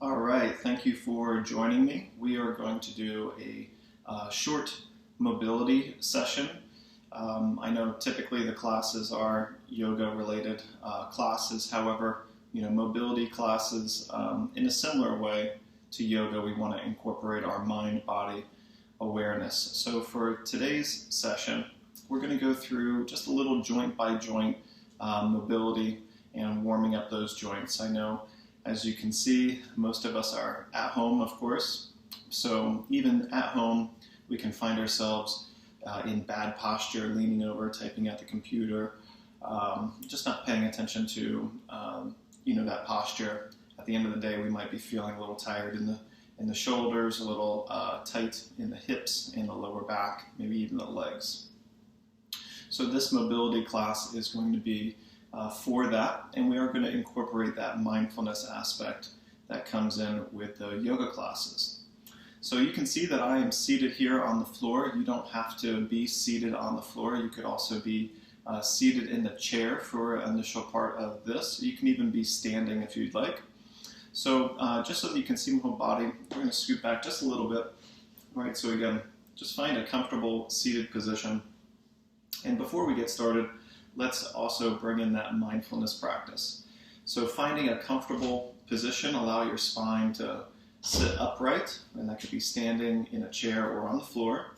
All right, thank you for joining me. We are going to do a short mobility session. I know typically the classes are yoga related classes. However, mobility classes in a similar way to yoga, we want to incorporate our mind-body awareness. So for today's session, we're going to go through just a little joint by joint mobility and warming up those joints. I know, as you can see, most of us are at home, of course. So even at home, we can find ourselves in bad posture, leaning over, typing at the computer, just not paying attention to that posture. At the end of the day, we might be feeling a little tired in the shoulders, a little tight in the hips, in the lower back, maybe even the legs. So this mobility class is going to be for that, and we are going to incorporate that mindfulness aspect that comes in with the yoga classes. So you can see that I am seated here on the floor. You don't have to be seated on the floor. You could also be seated in the chair for an initial part of this. You can even be standing if you'd like. So just so that you can see my whole body, we're going to scoot back just a little bit. All right, so again, just find a comfortable seated position. And before we get started, let's also bring in that mindfulness practice. So finding a comfortable position, allow your spine to sit upright, and that could be standing in a chair or on the floor.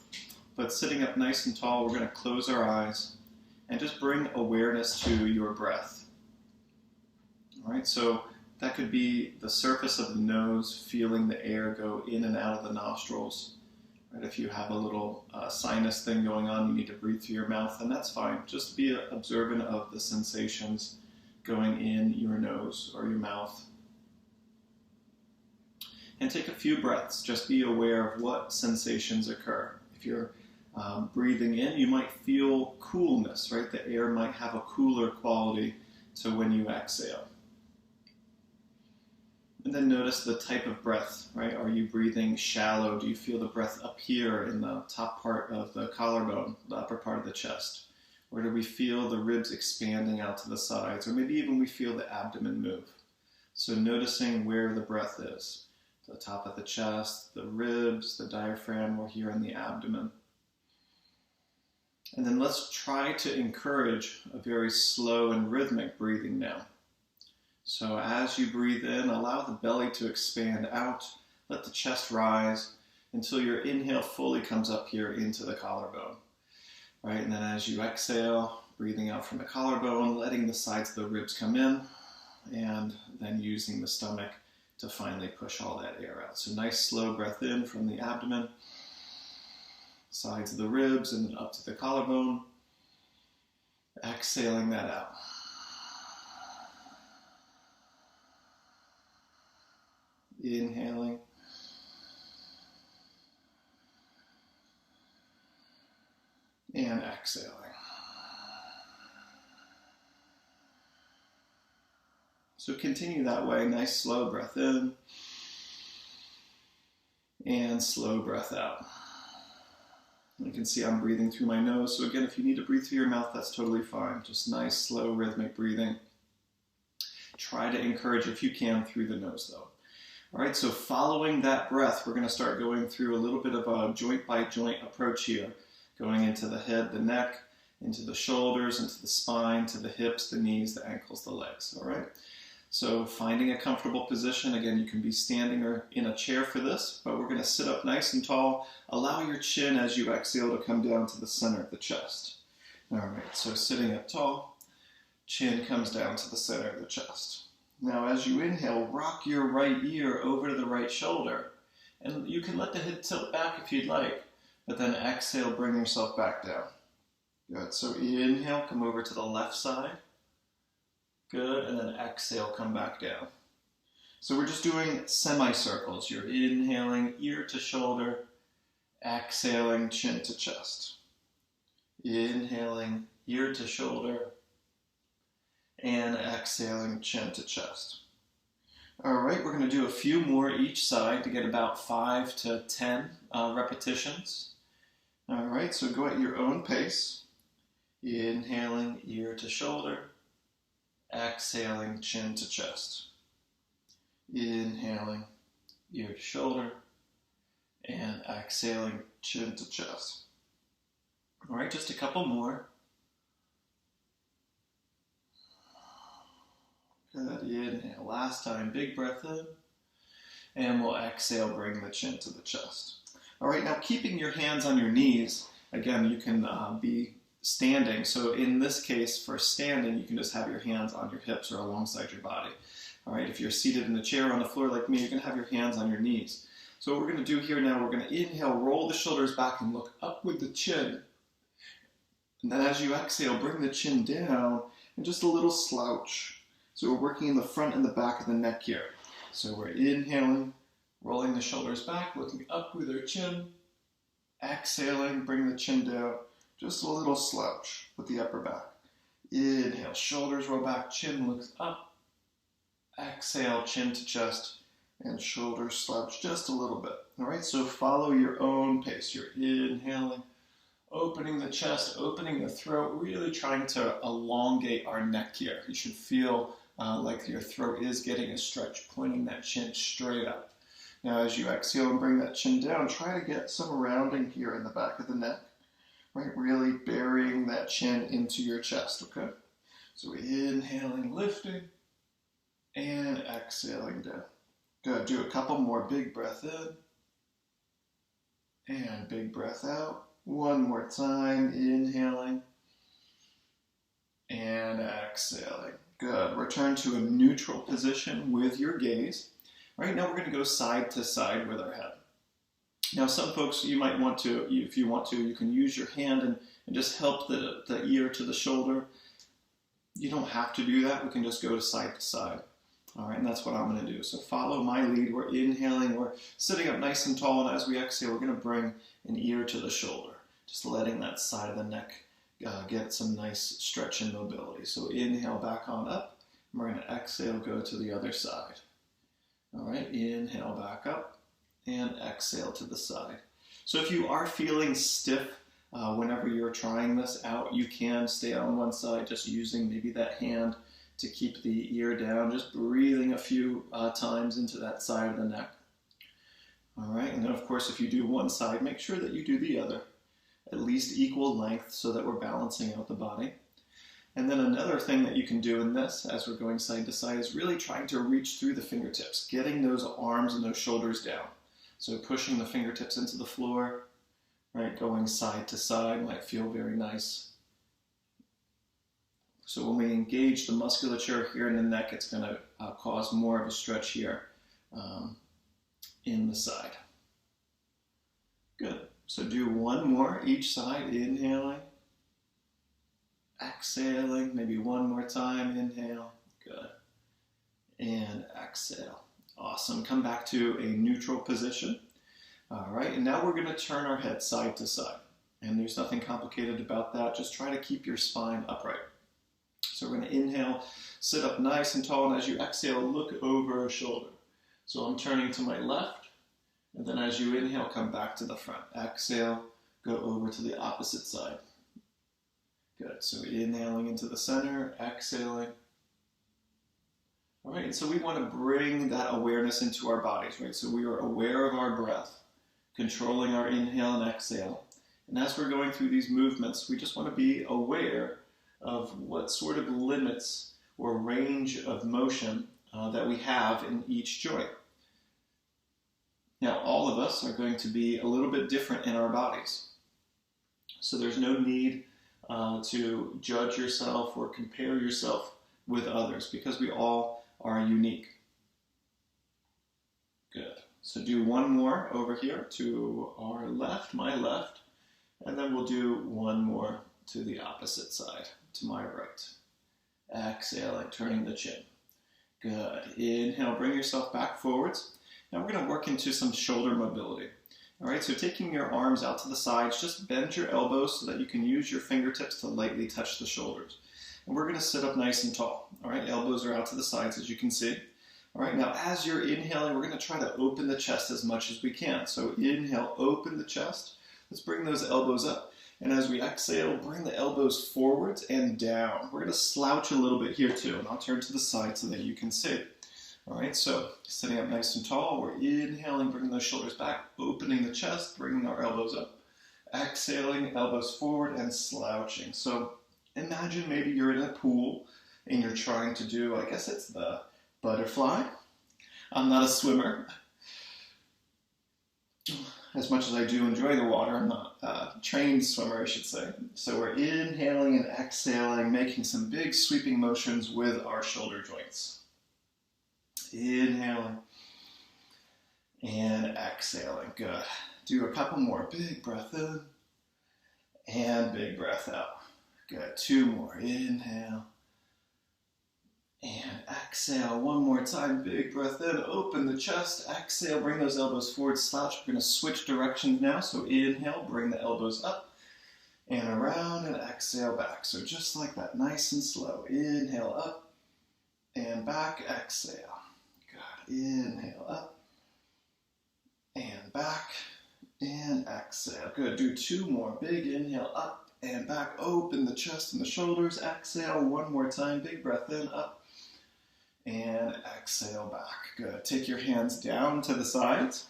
But sitting up nice and tall, we're going to close our eyes and just bring awareness to your breath. All right, so that could be the surface of the nose, feeling the air go in and out of the nostrils. Right, if you have a little sinus thing going on, you need to breathe through your mouth, and that's fine. Just be observant of the sensations going in your nose or your mouth. And take a few breaths. Just be aware of what sensations occur. If you're breathing in, you might feel coolness, right? The air might have a cooler quality to when you exhale. And then notice the type of breath, right? Are you breathing shallow? Do you feel the breath up here in the top part of the collarbone, the upper part of the chest? Or do we feel the ribs expanding out to the sides? Or maybe even we feel the abdomen move. So noticing where the breath is. The top of the chest, the ribs, the diaphragm, or here in the abdomen. And then let's try to encourage a very slow and rhythmic breathing now. So as you breathe in, allow the belly to expand out. Let the chest rise until your inhale fully comes up here into the collarbone. Right, and then as you exhale, breathing out from the collarbone, letting the sides of the ribs come in, and then using the stomach to finally push all that air out. So nice slow breath in from the abdomen, sides of the ribs, and then up to the collarbone. Exhaling that out. Inhaling. And exhaling. So continue that way. Nice slow breath in. And slow breath out. You can see I'm breathing through my nose. So again, if you need to breathe through your mouth, that's totally fine. Just nice, slow, rhythmic breathing. Try to encourage, if you can, through the nose though. All right, so following that breath, we're going to start going through a little bit of a joint-by-joint approach here, going into the head, the neck, into the shoulders, into the spine, to the hips, the knees, the ankles, the legs, all right? So finding a comfortable position. Again, you can be standing or in a chair for this, but we're going to sit up nice and tall. Allow your chin as you exhale to come down to the center of the chest. All right, so sitting up tall, chin comes down to the center of the chest. Now, as you inhale, rock your right ear over to the right shoulder. And you can let the head tilt back if you'd like, but then exhale, bring yourself back down. Good. So inhale, come over to the left side. Good. And then exhale, come back down. So we're just doing semicircles. You're inhaling ear to shoulder, exhaling chin to chest. Inhaling ear to shoulder, and exhaling chin to chest. All right, we're going to do a few more each side to get about 5 to 10 repetitions. All right, so go at your own pace. Inhaling ear to shoulder, exhaling chin to chest. Inhaling ear to shoulder, and exhaling chin to chest. All right, just a couple more. Good, inhale, last time, big breath in, and we'll exhale, bring the chin to the chest. All right, now keeping your hands on your knees, again, you can be standing. So in this case, for standing, you can just have your hands on your hips or alongside your body. All right, if you're seated in a chair on the floor like me, you're gonna have your hands on your knees. So what we're gonna do here now, we're gonna inhale, roll the shoulders back and look up with the chin. And then as you exhale, bring the chin down and just a little slouch. So we're working in the front and the back of the neck here. So we're inhaling, rolling the shoulders back, looking up with our chin. Exhaling, bring the chin down, just a little slouch with the upper back. Inhale, shoulders roll back, chin looks up. Exhale, chin to chest, and shoulders slouch just a little bit. All right, so follow your own pace. You're inhaling, opening the chest, opening the throat, really trying to elongate our neck here. You should feel like your throat is getting a stretch, pointing that chin straight up. Now as you exhale and bring that chin down, try to get some rounding here in the back of the neck, right? Really burying that chin into your chest, okay? So inhaling, lifting, and exhaling down. Good, do a couple more, big breath in, and big breath out. One more time, inhaling, and exhaling. Good, return to a neutral position with your gaze. Right now we're going to go side to side with our head. Now some folks, you might want to, if you want to, you can use your hand and just help the ear to the shoulder. You don't have to do that. We can just go to side. All right, and that's what I'm going to do. So follow my lead. We're inhaling, we're sitting up nice and tall, and as we exhale, we're going to bring an ear to the shoulder, just letting that side of the neck get some nice stretch and mobility. So inhale back on up. We're going to exhale, go to the other side. All right, inhale back up and exhale to the side. So if you are feeling stiff whenever you're trying this out, you can stay on one side just using maybe that hand to keep the ear down, just breathing a few times into that side of the neck. All right, and then of course if you do one side, make sure that you do the other, at least equal length so that we're balancing out the body. And then another thing that you can do in this, as we're going side to side, is really trying to reach through the fingertips, getting those arms and those shoulders down. So pushing the fingertips into the floor, right, going side to side might feel very nice. So when we engage the musculature here in the neck, it's going to cause more of a stretch here in the side. Good. So do one more each side, inhaling. Exhaling, maybe one more time, inhale, good, and exhale. Awesome, come back to a neutral position. All right, and now we're going to turn our head side to side. And there's nothing complicated about that, just try to keep your spine upright. So we're going to inhale, sit up nice and tall, and as you exhale, look over a shoulder. So I'm turning to my left, and then as you inhale, come back to the front. Exhale, go over to the opposite side. Good, so inhaling into the center, exhaling. All right, and so we want to bring that awareness into our bodies, right? So we are aware of our breath, controlling our inhale and exhale. And as we're going through these movements, we just want to be aware of what sort of limits or range of motion that we have in each joint. Now, all of us are going to be a little bit different in our bodies. So there's no need to judge yourself or compare yourself with others because we all are unique. Good. So do one more over here to our left, my left, and then we'll do one more to the opposite side, to my right. Exhaling, turning the chin. Good. Inhale, bring yourself back forwards. Now we're going to work into some shoulder mobility. All right, so taking your arms out to the sides, just bend your elbows so that you can use your fingertips to lightly touch the shoulders. And we're going to sit up nice and tall. All right, elbows are out to the sides as you can see. All right, now as you're inhaling, we're going to try to open the chest as much as we can. So inhale, open the chest. Let's bring those elbows up. And as we exhale, bring the elbows forwards and down. We're going to slouch a little bit here too, and I'll turn to the side so that you can see. All right, so sitting up nice and tall, we're inhaling, bringing those shoulders back, opening the chest, bringing our elbows up. Exhaling, elbows forward and slouching. So imagine maybe you're in a pool and you're trying to do, I guess it's the butterfly. I'm not a swimmer. As much as I do enjoy the water, I'm not a trained swimmer, I should say. So we're inhaling and exhaling, making some big sweeping motions with our shoulder joints. Inhaling and exhaling. Good. Do a couple more. Big breath in and big breath out. Good. 2 more. Inhale and exhale. 1 more time. Big breath in. Open the chest. Exhale. Bring those elbows forward. Slouch. We're going to switch directions now. So inhale. Bring the elbows up and around and exhale back. So just like that. Nice and slow. Inhale up and back. Exhale. Good. Inhale up and back and exhale. Good. Do 2 more. Big inhale up and back. Open the chest and the shoulders. Exhale. 1 more time. Big breath in, up and exhale back. Good. Take your hands down to the sides.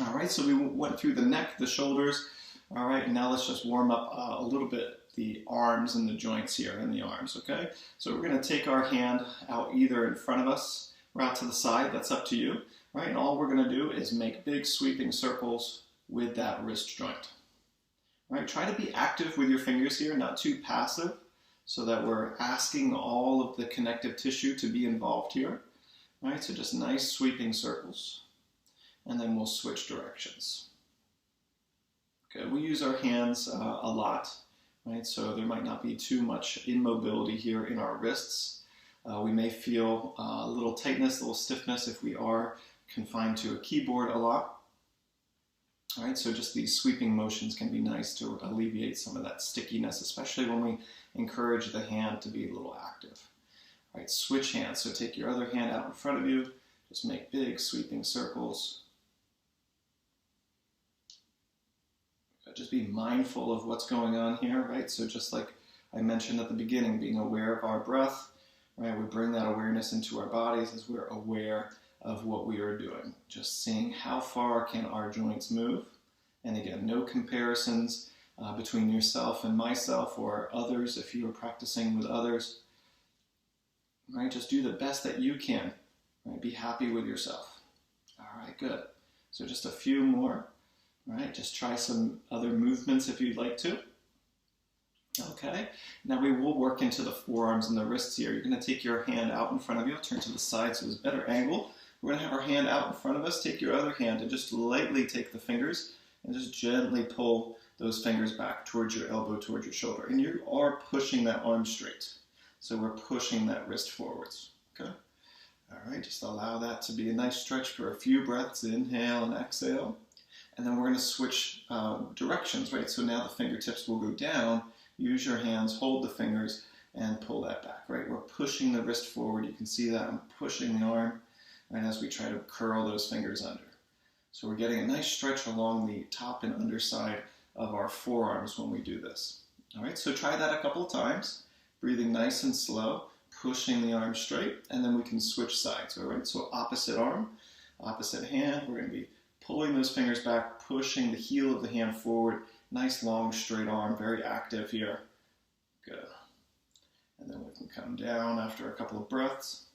All right. So we went through the neck, the shoulders. All right. Now let's just warm up a little bit the arms and the joints here in the arms. Okay. So we're going to take our hand out either in front of us or out to the side. That's up to you. Right, and all we're going to do is make big sweeping circles with that wrist joint. Right, try to be active with your fingers here, not too passive, so that we're asking all of the connective tissue to be involved here. Right, so just nice sweeping circles, and then we'll switch directions. Okay, we use our hands a lot, right? So there might not be too much immobility here in our wrists. We may feel a little tightness, a little stiffness if we are confined to a keyboard a lot. All right, so just these sweeping motions can be nice to alleviate some of that stickiness, especially when we encourage the hand to be a little active. All right, switch hands. So take your other hand out in front of you. Just make big sweeping circles. Just be mindful of what's going on here, right? So just like I mentioned at the beginning, being aware of our breath, right? We bring that awareness into our bodies as we're aware of what we are doing. Just seeing how far can our joints move. And again, no comparisons between yourself and myself or others if you are practicing with others. Right? Just do the best that you can. Right? Be happy with yourself. All right, good. So just a few more. Right? Just try some other movements if you'd like to. Okay, now we will work into the forearms and the wrists here. You're going to take your hand out in front of you, turn to the side so there's a better angle. We're going to have our hand out in front of us. Take your other hand and just lightly take the fingers and just gently pull those fingers back towards your elbow, towards your shoulder. And you are pushing that arm straight. So we're pushing that wrist forwards. Okay? All right, just allow that to be a nice stretch for a few breaths. Inhale and exhale. And then we're going to switch directions, right? So now the fingertips will go down. Use your hands, hold the fingers, and pull that back, right? We're pushing the wrist forward. You can see that I'm pushing the arm, and as we try to curl those fingers under. So we're getting a nice stretch along the top and underside of our forearms when we do this. All right, so try that a couple of times, breathing nice and slow, pushing the arm straight, and then we can switch sides, all right? So opposite arm, opposite hand, we're going to be pulling those fingers back, pushing the heel of the hand forward. Nice long straight arm, very active here. Good. And then we can come down after a couple of breaths.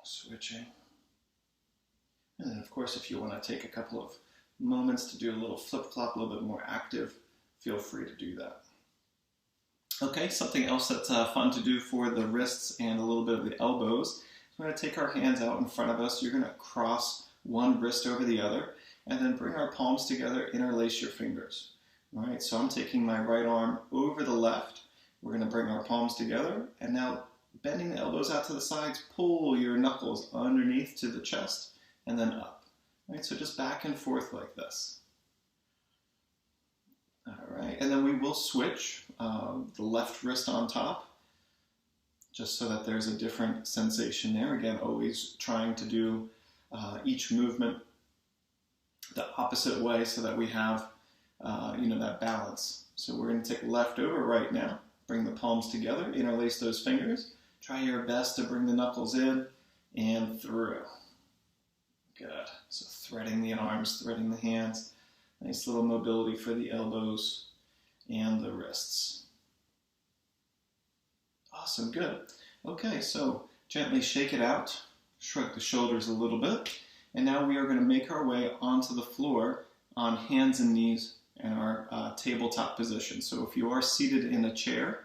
Switching. And then of course if you want to take a couple of moments to do a little flip-flop, a little bit more active, feel free to do that. Okay, something else that's fun to do for the wrists and a little bit of the elbows. We're going to take our hands out in front of us. You're going to cross one wrist over the other, and then bring our palms together, interlace your fingers. All right, so I'm taking my right arm over the left. We're going to bring our palms together, and now bending the elbows out to the sides, pull your knuckles underneath to the chest, and then up. All right, so just back and forth like this. All right, and then we will switch the left wrist on top, just so that there's a different sensation there. Again, always trying to do each movement the opposite way so that we have that balance. So we're going to take left over right now. Bring the palms together, interlace those fingers. Try your best to bring the knuckles in and through. Good. So threading the arms, threading the hands. Nice little mobility for the elbows and the wrists. Awesome, good. Okay, so gently shake it out, shrug the shoulders a little bit, and now we are going to make our way onto the floor on hands and knees in our tabletop position. So if you are seated in a chair,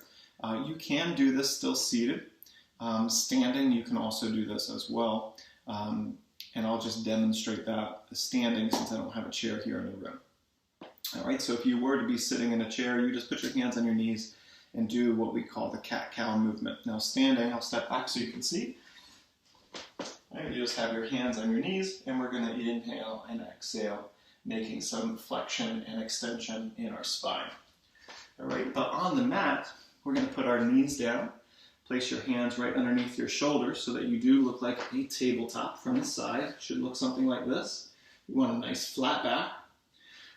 you can do this still seated. Standing, you can also do this as well. And I'll just demonstrate that standing since I don't have a chair here in the room. All right, so if you were to be sitting in a chair, you just put your hands on your knees and do what we call the cat-cow movement. Now standing, I'll step back so you can see. All right, you just have your hands on your knees, and we're going to inhale and exhale, making some flexion and extension in our spine. All right, but on the mat, we're going to put our knees down. Place your hands right underneath your shoulders so that you do look like a tabletop from the side. It should look something like this. You want a nice flat back.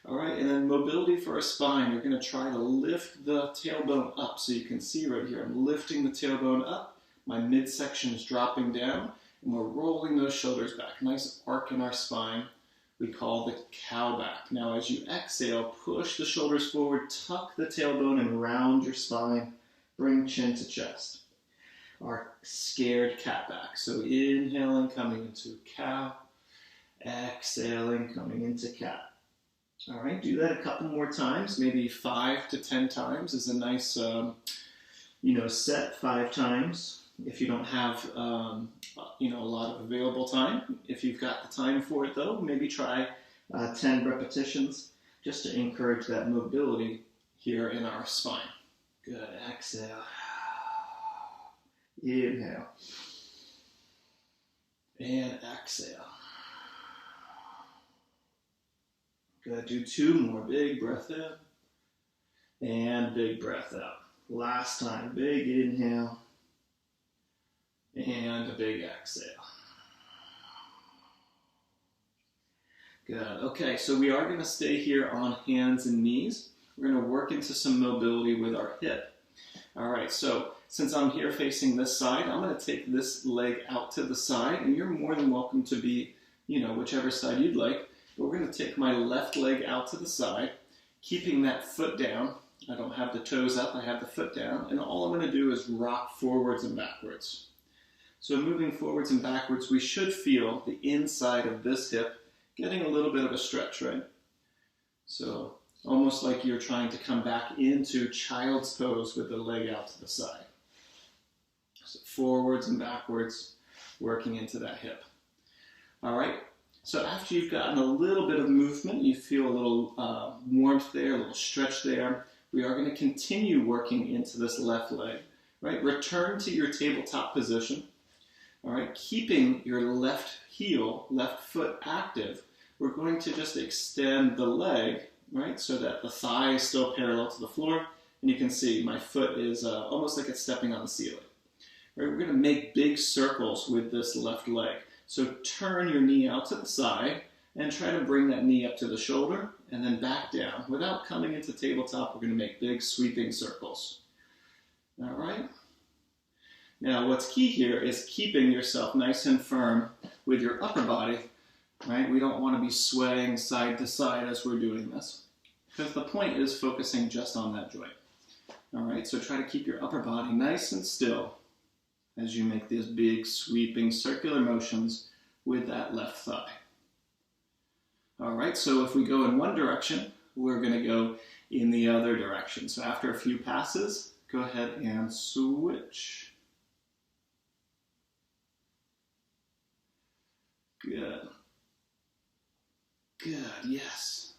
All right, and then mobility for our spine. You're going to try to lift the tailbone up. So you can see right here, I'm lifting the tailbone up. My midsection is dropping down, and we're rolling those shoulders back. Nice arc in our spine. We call the cow back. Now as you exhale, push the shoulders forward, tuck the tailbone, and round your spine. Bring chin to chest. Our scared cat back. So inhaling, coming into cow. Exhaling, coming into cat. All right, do that a couple more times, maybe 5 to 10 times is a nice, set 5 times. If you don't have, a lot of available time. If you've got the time for it though, maybe try 10 repetitions just to encourage that mobility here in our spine. Good, exhale. Inhale. And exhale. Good, do 2 more. Big breath in. And big breath out. Last time, big inhale. And a big exhale. Good, okay, so we are going to stay here on hands and knees. We're going to work into some mobility with our hip. All right, so since I'm here facing this side, I'm going to take this leg out to the side, and you're more than welcome to be, whichever side you'd like. But we're going to take my left leg out to the side, keeping that foot down. I don't have the toes up, I have the foot down, and all I'm going to do is rock forwards and backwards. So moving forwards and backwards, we should feel the inside of this hip getting a little bit of a stretch, right? So almost like you're trying to come back into child's pose with the leg out to the side. So forwards and backwards, working into that hip. All right, so after you've gotten a little bit of movement, you feel a little warmth there, a little stretch there, we are going to continue working into this left leg, right? Return to your tabletop position. All right, keeping your left heel, left foot active, we're going to just extend the leg, right, so that the thigh is still parallel to the floor, and you can see my foot is almost like it's stepping on the ceiling. Right, we're going to make big circles with this left leg. So turn your knee out to the side and try to bring that knee up to the shoulder and then back down. Without coming into tabletop, we're going to make big sweeping circles. All right? Now, what's key here is keeping yourself nice and firm with your upper body, right? We don't want to be swaying side to side as we're doing this, because the point is focusing just on that joint. All right, so try to keep your upper body nice and still as you make these big sweeping circular motions with that left thigh. All right, so if we go in one direction, we're going to go in the other direction. So after a few passes, go ahead and switch. Good. Good, yes.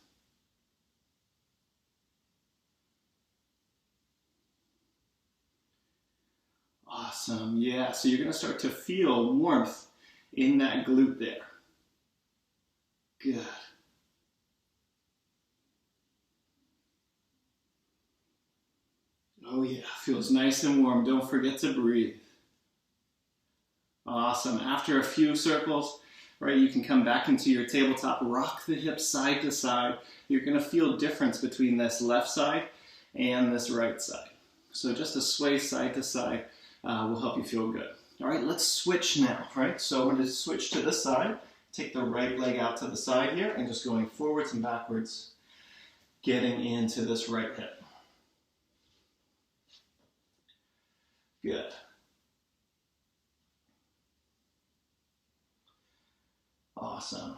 Awesome, yeah. So you're going to start to feel warmth in that glute there. Good. Oh yeah, feels nice and warm. Don't forget to breathe. Awesome. After a few circles, right, you can come back into your tabletop, rock the hips side to side. You're going to feel difference between this left side and this right side. So just a sway side to side will help you feel good. All right, let's switch now, right? So we're going to switch to this side. Take the right leg out to the side here and just going forwards and backwards, getting into this right hip. Good. Awesome.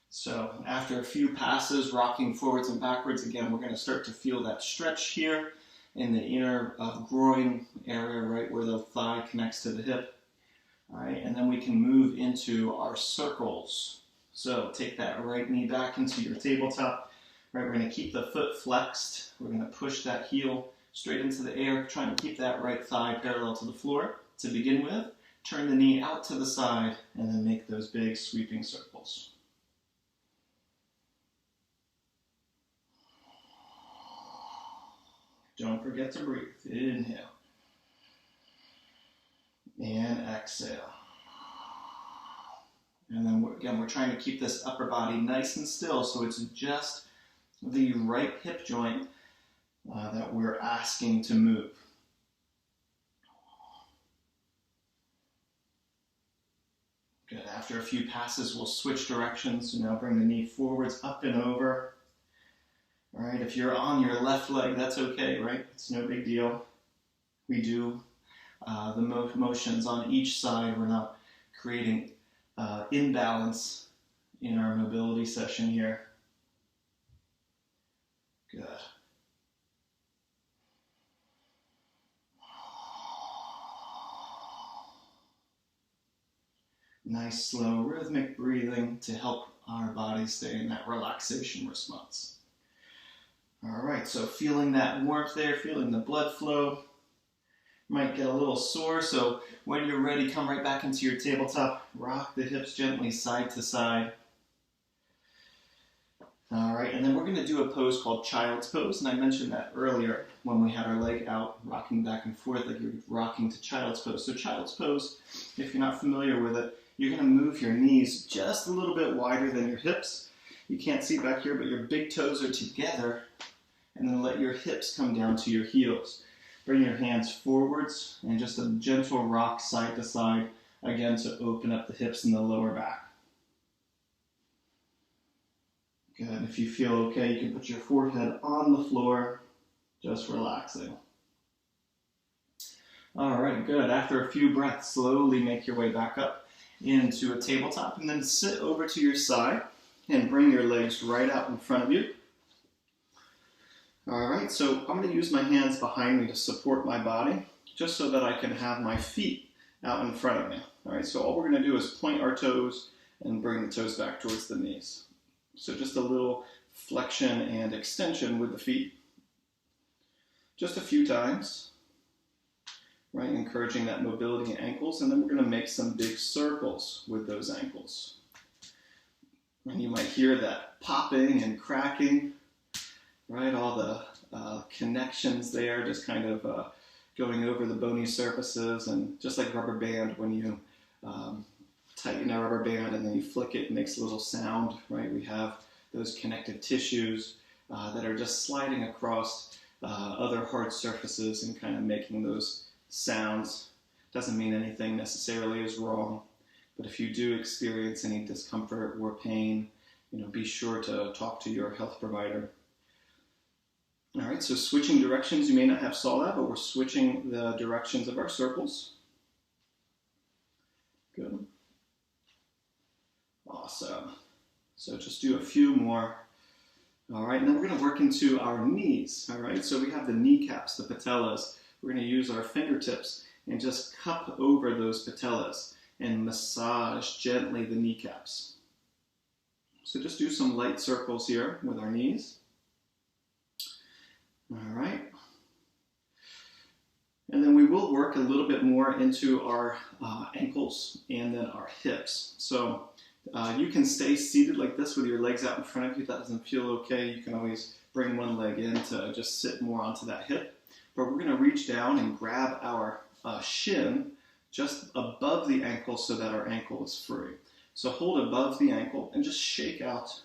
So after a few passes, rocking forwards and backwards, again, we're going to start to feel that stretch here in the inner groin area, right where the thigh connects to the hip. All right, and then we can move into our circles. So take that right knee back into your tabletop. Right, we're going to keep the foot flexed. We're going to push that heel straight into the air, trying to keep that right thigh parallel to the floor to begin with. Turn the knee out to the side, and then make those big sweeping circles. Don't forget to breathe. Inhale. And exhale. And then again, we're trying to keep this upper body nice and still, so it's just the right hip joint that we're asking to move. Good. After a few passes, we'll switch directions. So now bring the knee forwards, up and over. All right, if you're on your left leg, that's okay, right? It's no big deal. We do the motions on each side. We're not creating imbalance in our mobility session here. Good. Nice, slow, rhythmic breathing to help our body stay in that relaxation response. All right, so feeling that warmth there, feeling the blood flow. Might get a little sore, so when you're ready, come right back into your tabletop. Rock the hips gently side to side. All right, and then we're going to do a pose called Child's Pose, and I mentioned that earlier when we had our leg out, rocking back and forth like you're rocking to Child's Pose. So Child's Pose, if you're not familiar with it, you're going to move your knees just a little bit wider than your hips. You can't see back here, but your big toes are together, and then let your hips come down to your heels. Bring your hands forwards and just a gentle rock side to side, again to open up the hips and the lower back. Good. If you feel okay, you can put your forehead on the floor, just relaxing. All right, good. After a few breaths, slowly make your way back up into a tabletop and then sit over to your side and bring your legs right out in front of you. All right, so I'm going to use my hands behind me to support my body, just so that I can have my feet out in front of me. All right, so all we're going to do is point our toes and bring the toes back towards the knees. So just a little flexion and extension with the feet. Just a few times, right, encouraging that mobility in ankles, and then we're going to make some big circles with those ankles. And you might hear that popping and cracking. Right, all the connections there, just kind of going over the bony surfaces, and just like rubber band, when you tighten a rubber band and then you flick it, it makes a little sound, right? We have those connective tissues that are just sliding across other hard surfaces and kind of making those sounds. Doesn't mean anything necessarily is wrong, but if you do experience any discomfort or pain, be sure to talk to your health provider. All right, so switching directions, you may not have saw that, but we're switching the directions of our circles. Good. Awesome. So just do a few more. All right, and then we're going to work into our knees. All right, so we have the kneecaps, the patellas. We're going to use our fingertips and just cup over those patellas and massage gently the kneecaps. So just do some light circles here with our knees. All right. And then we will work a little bit more into our ankles and then our hips. So you can stay seated like this with your legs out in front of you. If that doesn't feel okay, you can always bring one leg in to just sit more onto that hip. But we're going to reach down and grab our shin just above the ankle so that our ankle is free. So hold above the ankle and just shake out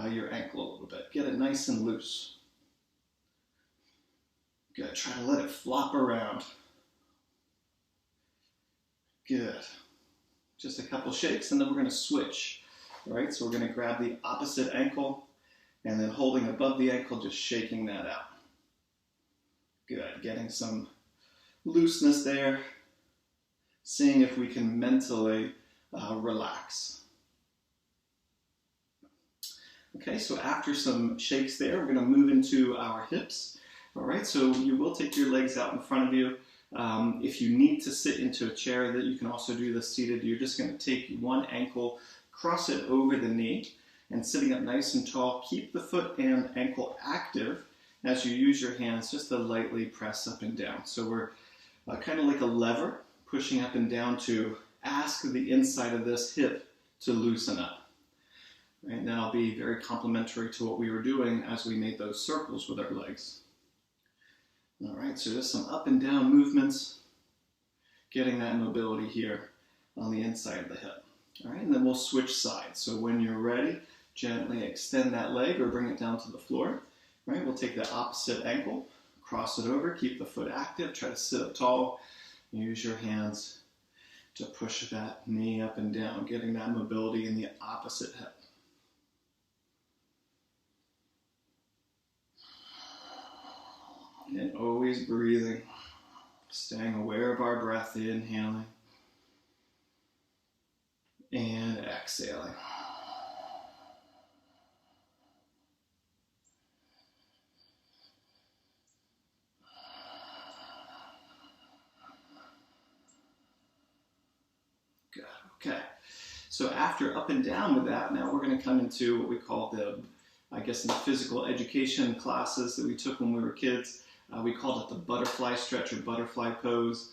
your ankle a little bit. Get it nice and loose. Good. Try to let it flop around. Good. Just a couple shakes, and then we're going to switch. All right, so we're going to grab the opposite ankle, and then holding above the ankle, just shaking that out. Good. Getting some looseness there. Seeing if we can mentally relax. Okay, so after some shakes there, we're going to move into our hips. All right, so you will take your legs out in front of you. If you need to sit into a chair, that you can also do this seated. You're just going to take one ankle, cross it over the knee, and sitting up nice and tall, keep the foot and ankle active as you use your hands just to lightly press up and down. So we're kind of like a lever, pushing up and down to ask the inside of this hip to loosen up. Right, and that'll be very complementary to what we were doing as we made those circles with our legs. All right, so just some up and down movements, getting that mobility here on the inside of the hip. All right, and then we'll switch sides. So when you're ready, gently extend that leg or bring it down to the floor. All right, we'll take the opposite ankle, cross it over, keep the foot active, try to sit up tall. Use your hands to push that knee up and down, getting that mobility in the opposite hip. And always breathing, staying aware of our breath, inhaling and exhaling. Good, okay. So after up and down with that, now we're going to come into what we call the, I guess in the physical education classes that we took when we were kids, we called it the butterfly stretch or butterfly pose.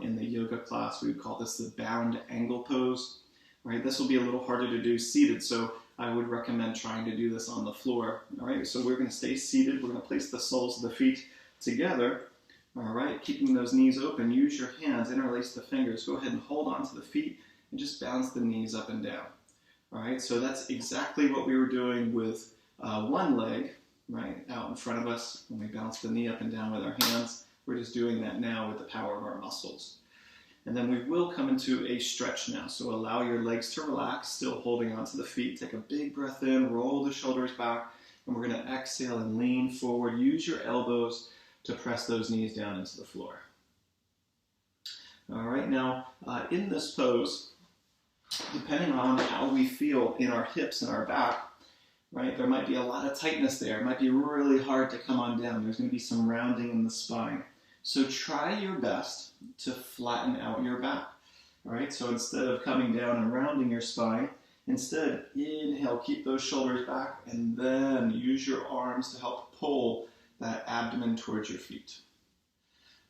In the yoga class, we would call this the bound angle pose. Right, this will be a little harder to do seated, so I would recommend trying to do this on the floor. All right, so we're going to stay seated. We're going to place the soles of the feet together. All right, keeping those knees open. Use your hands, interlace the fingers. Go ahead and hold on to the feet and just bounce the knees up and down. All right, so that's exactly what we were doing with one leg, right, out in front of us when we bounce the knee up and down with our hands. We're just doing that now with the power of our muscles. And then we will come into a stretch now. So allow your legs to relax, still holding onto the feet. Take a big breath in, roll the shoulders back, and we're going to exhale and lean forward. Use your elbows to press those knees down into the floor. All right, now in this pose, depending on how we feel in our hips and our back, right, there might be a lot of tightness there. It might be really hard to come on down. There's going to be some rounding in the spine. So try your best to flatten out your back. All right, so instead of coming down and rounding your spine, instead inhale, keep those shoulders back, and then use your arms to help pull that abdomen towards your feet.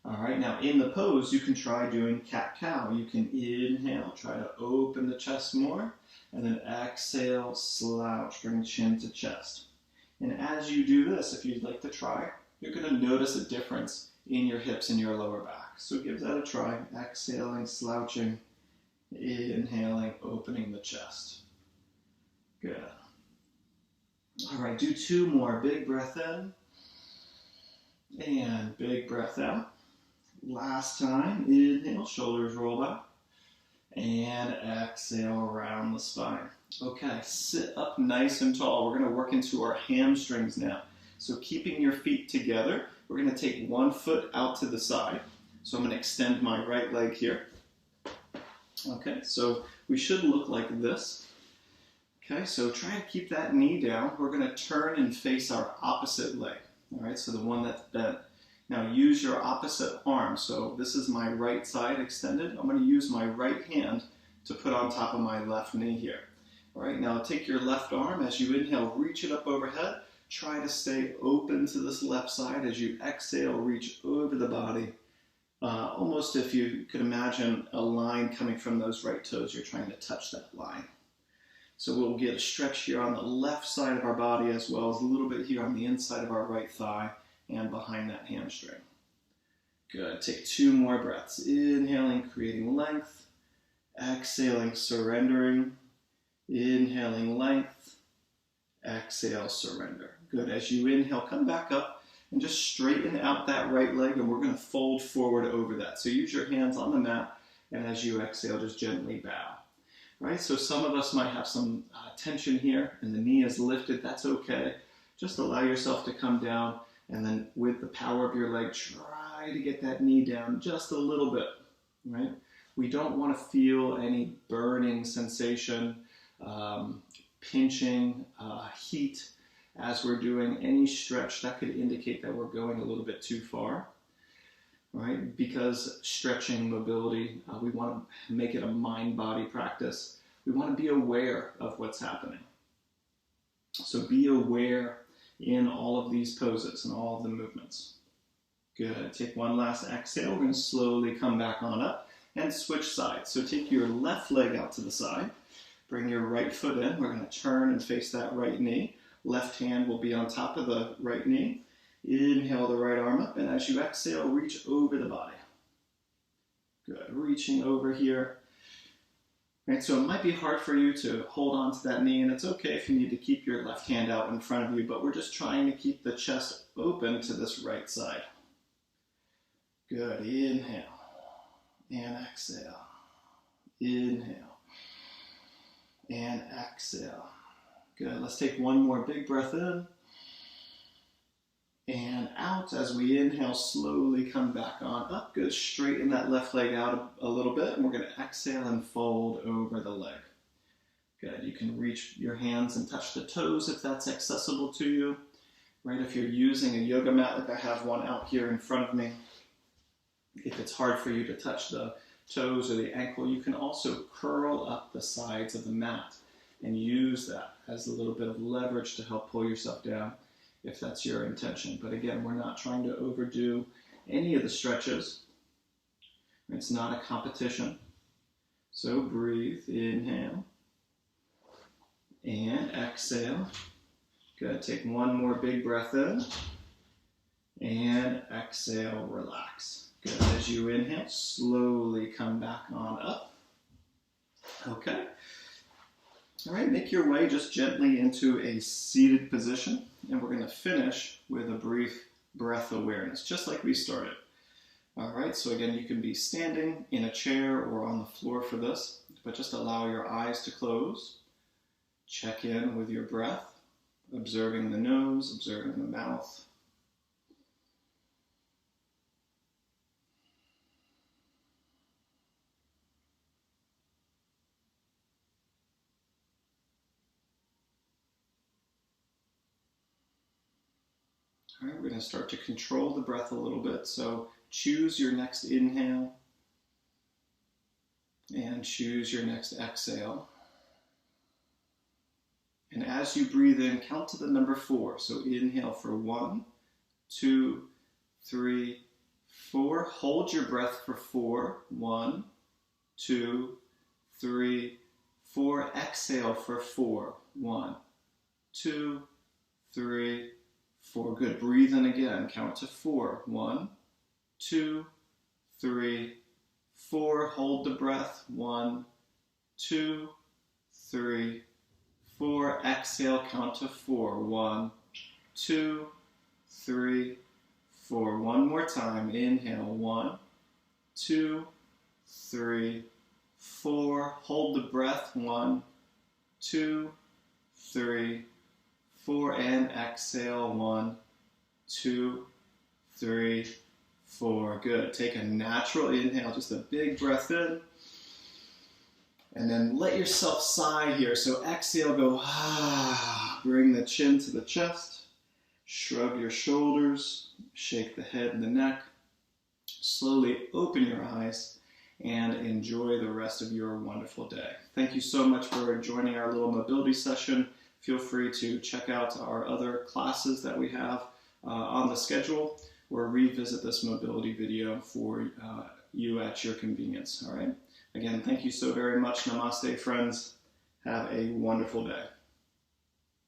All right, now in the pose, you can try doing cat-cow. You can inhale, try to open the chest more, and then exhale, slouch, bring chin to chest. And as you do this, if you'd like to try, you're going to notice a difference in your hips and your lower back. So give that a try. Exhaling, slouching, inhaling, opening the chest. Good. All right, do two more. Big breath in and big breath out. Last time, inhale, shoulders roll back, and exhale around the spine. Okay, sit up nice and tall. We're going to work into our hamstrings now. So keeping your feet together, we're going to take one foot out to the side. So I'm going to extend my right leg here. Okay, so we should look like this. Okay, so try to keep that knee down. We're going to turn and face our opposite leg. All right, so the one that's bent. Now use your opposite arm. So this is my right side extended. I'm going to use my right hand to put on top of my left knee here. All right, now take your left arm. As you inhale, reach it up overhead. Try to stay open to this left side. As you exhale, reach over the body. Almost if you could imagine a line coming from those right toes, you're trying to touch that line. So we'll get a stretch here on the left side of our body as well as a little bit here on the inside of our right thigh and behind that hamstring. Good. Take two more breaths. Inhaling, creating length. Exhaling, surrendering. Inhaling, length. Exhale, surrender. Good. As you inhale, come back up and just straighten out that right leg, and we're going to fold forward over that. So use your hands on the mat, and as you exhale, just gently bow. Right? So some of us might have some tension here, and the knee is lifted. That's okay. Just allow yourself to come down, and then with the power of your leg, try to get that knee down just a little bit. Right? We don't want to feel any burning sensation, pinching, heat as we're doing any stretch. That could indicate that we're going a little bit too far. Right? Because stretching, mobility, we want to make it a mind-body practice. We want to be aware of what's happening. So be aware in all of these poses and all of the movements. Good. Take one last exhale. We're going to slowly come back on up and switch sides. So take your left leg out to the side. Bring your right foot in. We're going to turn and face that right knee. Left hand will be on top of the right knee. Inhale the right arm up, and as you exhale, reach over the body. Good, reaching over here. Right, so it might be hard for you to hold on to that knee, and it's okay if you need to keep your left hand out in front of you, but we're just trying to keep the chest open to this right side. Good, inhale, and exhale. Inhale, and exhale. Good, let's take one more big breath in. And out. As we inhale, slowly come back on up. Good. Straighten that left leg out a little bit. And we're going to exhale and fold over the leg. Good. You can reach your hands and touch the toes if that's accessible to you. Right? If you're using a yoga mat, like I have one out here in front of me, if it's hard for you to touch the toes or the ankle, you can also curl up the sides of the mat and use that as a little bit of leverage to help pull yourself down, if that's your intention. But again, we're not trying to overdo any of the stretches. It's not a competition. So breathe, inhale, and exhale. Good, take one more big breath in, and exhale, relax. Good, as you inhale, slowly come back on up. Okay. All right, make your way just gently into a seated position, and we're going to finish with a brief breath awareness, just like we started. All right, so again, you can be standing in a chair or on the floor for this, but just allow your eyes to close. Check in with your breath, observing the nose, observing the mouth. All right, we're going to start to control the breath a little bit. So choose your next inhale and choose your next exhale. And as you breathe in, count to the number 4. So inhale for 1, 2, 3, 4. Hold your breath for 4. 1, 2, 3, 4. Exhale for 4. 1, 2, 3, 4. Good. Breathe in again. Count to 4. 1, 2, 3, 4. Hold the breath. 1, 2, 3, 4. Exhale. Count to 4. 1, 2, 3, 4. One more time. Inhale. 1, 2, 3, 4. Hold the breath. 1, 2, 3, 4, and exhale. 1, 2, 3, 4. Good. Take a natural inhale, just a big breath in. And then let yourself sigh here. So exhale, go ah. Bring the chin to the chest. Shrug your shoulders. Shake the head and the neck. Slowly open your eyes and enjoy the rest of your wonderful day. Thank you so much for joining our little mobility session. Feel free to check out our other classes that we have on the schedule, or revisit this mobility video for you at your convenience. All right. Again, thank you so very much. Namaste, friends. Have a wonderful day.